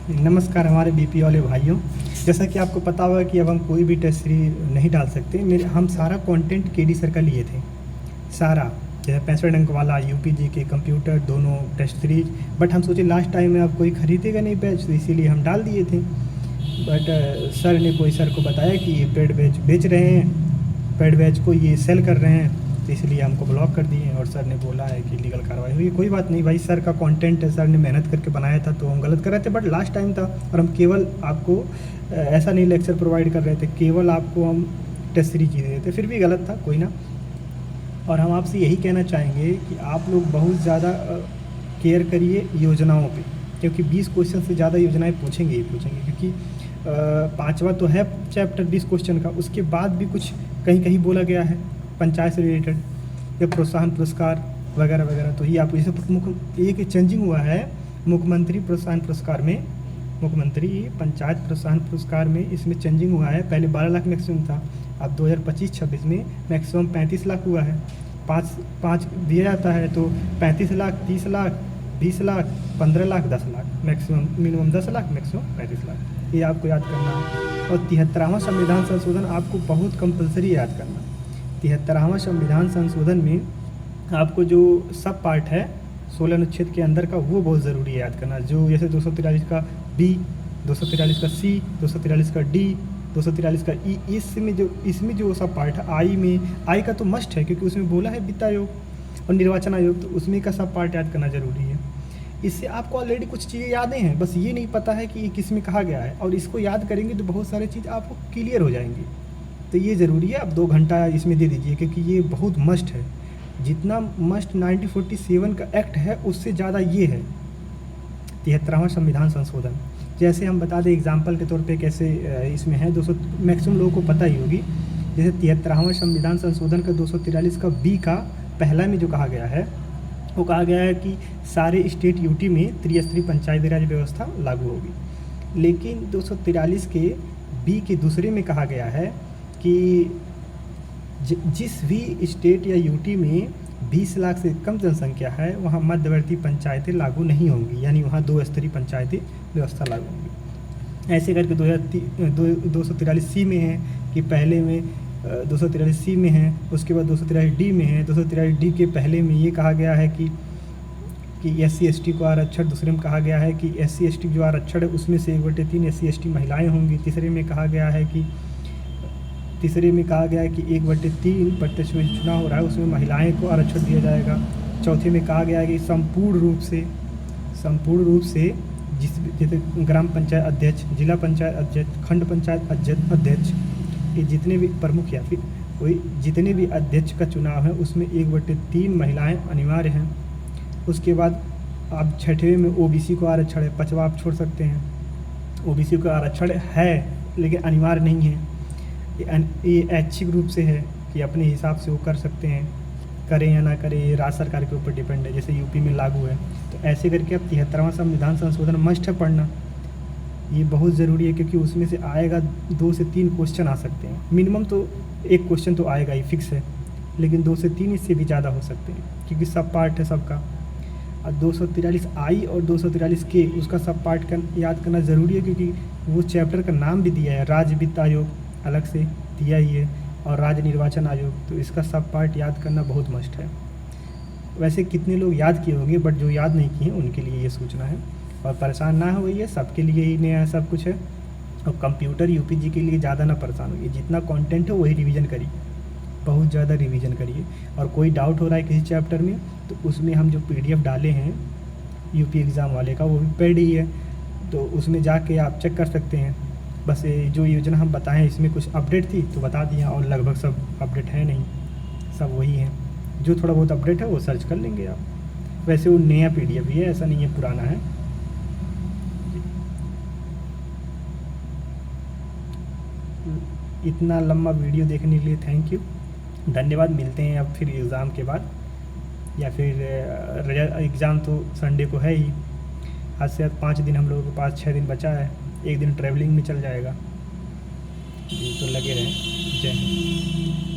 नमस्कार हमारे बीपी वाले भाइयों। जैसा कि आपको पता होगा कि अब हम कोई भी टेस्ट सीरीज नहीं डाल सकते। मेरे हम सारा कंटेंट केडी सर का लिए थे, सारा जैसे 65 अंक वाला, यूपीजी के, कंप्यूटर, दोनों टेस्ट सीरीज। बट हम सोचे लास्ट टाइम में अब कोई ख़रीदेगा नहीं बैच, तो इसीलिए हम डाल दिए थे। बट सर को बताया कि ये पेड बैच बेच रहे हैं, पेड बैच को ये सेल कर रहे हैं, तो इसलिए हमको ब्लॉक कर दिए। और सर ने बोला है कि लीगल कार्रवाई हुई। कोई बात नहीं भाई, सर का कंटेंट है, सर ने मेहनत करके बनाया था, तो हम गलत कर रहे थे। बट लास्ट टाइम था और हम केवल आपको ऐसा नहीं लेक्चर प्रोवाइड कर रहे थे, केवल आपको हम टेस्ट सीरीज ही दे रहे थे। फिर भी गलत था, कोई ना। और हम आपसे यही कहना चाहेंगे कि आप लोग बहुत ज़्यादा केयर करिए योजनाओं पे, क्योंकि 20 क्वेश्चन से ज़्यादा योजनाएं पूछेंगे ही पूछेंगे। क्योंकि पाँचवा तो है चैप्टर 20 क्वेश्चन का, उसके बाद भी कुछ कहीं कहीं बोला गया है पंचायत से रिलेटेड या प्रोत्साहन पुरस्कार वगैरह वगैरह। तो ये आपको जैसे एक चेंजिंग हुआ है मुख्यमंत्री प्रोत्साहन पुरस्कार में, मुख्यमंत्री पंचायत प्रोत्साहन पुरस्कार में इसमें चेंजिंग हुआ है। पहले 12 लाख मैक्सिमम था, अब 2025-26 में मैक्सिमम 35 लाख हुआ है। पाँच दिया जाता है तो 35 lakh, 30 lakh, 20 lakh, 15 lakh, 10 lakh, maximum minimum 10 lakh, maximum 35 lakh. ये आपको याद करना है। और 73वां संविधान संशोधन आपको बहुत कंपलसरी याद करना। 73वां संविधान संशोधन में आपको जो सब पार्ट है 16 अनुच्छेद के अंदर का, वो बहुत ज़रूरी है याद करना। जो जैसे 243 का बी, 243 का सी, 243 का डी, 243 का ई, इसमें जो सब पार्ट है आई का तो मस्ट है, क्योंकि उसमें बोला है वित्त आयोग और निर्वाचन आयोग, तो उसमें का सब पार्ट याद करना ज़रूरी है। इससे आपको ऑलरेडी कुछ चीज़ें यादें हैं, बस ये नहीं पता है कि ये किस में कहा गया है, और इसको याद करेंगे तो बहुत सारी चीज़ आपको क्लियर हो जाएंगी। तो ये ज़रूरी है, आप 2 घंटा इसमें दे दीजिए, क्योंकि ये बहुत मस्ट है। जितना मस्ट 1947 का एक्ट है, उससे ज़्यादा ये है 73वां संविधान संशोधन। जैसे हम बता दें एग्जाम्पल के तौर पे कैसे इसमें है 200, मैक्सिमम लोगों को पता ही होगी। जैसे 73वां संविधान संशोधन का 243 का बी का पहला में जो कहा गया है, वो कहा गया है कि सारे स्टेट यूटी में त्रिस्तरीय पंचायती राज व्यवस्था लागू होगी। लेकिन 243 के बी के दूसरे में कहा गया है कि जिस भी स्टेट या यूटी में 20 लाख से कम जनसंख्या है, वहाँ मध्यवर्ती पंचायतें लागू नहीं होंगी, यानी वहाँ 2 स्तरीय पंचायती व्यवस्था लागू होंगी। ऐसे करके 243 सी में है कि पहले में 243 सी में है, उसके बाद 243 डी में है। 243 डी के पहले में ये कहा गया है कि SC/ST को आरक्षण, दूसरे में कहा गया है कि SC/ST जो आरक्षण है उसमें से 1/3 SC/ST महिलाएँ होंगी। तीसरे में कहा गया है कि 1/3 प्रत्यक्ष में चुनाव हो रहा है उसमें महिलाएं को आरक्षण दिया जाएगा। चौथे में कहा गया है कि संपूर्ण रूप से जैसे ग्राम पंचायत अध्यक्ष, जिला पंचायत अध्यक्ष, खंड पंचायत अध्यक्ष, ये जितने भी प्रमुख या फिर कोई जितने भी अध्यक्ष का चुनाव है उसमें 1/3 महिलाएं अनिवार्य हैं। उसके बाद आप छठवें में OBC को आरक्षण है, पाँचवा आप छोड़ सकते हैं। OBC का आरक्षण है लेकिन अनिवार्य नहीं है, ये ऐच्छिक रूप से है कि अपने हिसाब से वो कर सकते हैं, करें या ना करें ये राज्य सरकार के ऊपर डिपेंड है, जैसे यूपी में लागू है। तो ऐसे करके अब 73वां संविधान संशोधन मस्ट है पढ़ना, ये बहुत ज़रूरी है, क्योंकि उसमें से आएगा 2 से 3 क्वेश्चन आ सकते हैं। मिनिमम तो 1 क्वेश्चन तो आएगा ही, फिक्स है, लेकिन 2 से 3 इससे भी ज़्यादा हो सकते हैं, क्योंकि सब पार्ट है सबका। और 243 आई और 243 के, उसका सब पार्ट याद करना ज़रूरी है, क्योंकि वो चैप्टर का नाम भी दिया है, राज्य वित्त आयोग अलग से दिया ही है, और राज्य निर्वाचन आयोग, तो इसका सब पार्ट याद करना बहुत मस्ट है। वैसे कितने लोग याद किए होंगे, बट जो याद नहीं किए उनके लिए ये सूचना है। और परेशान ना होइए, सबके लिए ही नया सब कुछ है। और कंप्यूटर यूपीजी के लिए ज़्यादा ना परेशान होइए, जितना कंटेंट है वही रिवीजन करिए, बहुत ज़्यादा रिवीजन करिए। और कोई डाउट हो रहा है किसी चैप्टर में, तो उसमें हम जो PDF डाले हैं यूपी एग्ज़ाम वाले का, वो भी पेड ही है, तो उसमें जाके आप चेक कर सकते हैं। बस ये जो योजना हम बताएं इसमें कुछ अपडेट थी तो बता दिया, और लगभग सब अपडेट है नहीं, सब वही है। जो थोड़ा बहुत अपडेट है वो सर्च कर लेंगे आप। वैसे वो नया PDF ही है, ऐसा नहीं है पुराना है। इतना लंबा वीडियो देखने के लिए थैंक यू, धन्यवाद। मिलते हैं अब फिर एग्ज़ाम के बाद, या फिर एग्ज़ाम तो संडे को है ही। आज से 5 दिन हम लोगों के पास, 6 दिन बचा है, 1 दिन ट्रैवलिंग में चल जाएगा, तो लगे रहें। जय हिंद।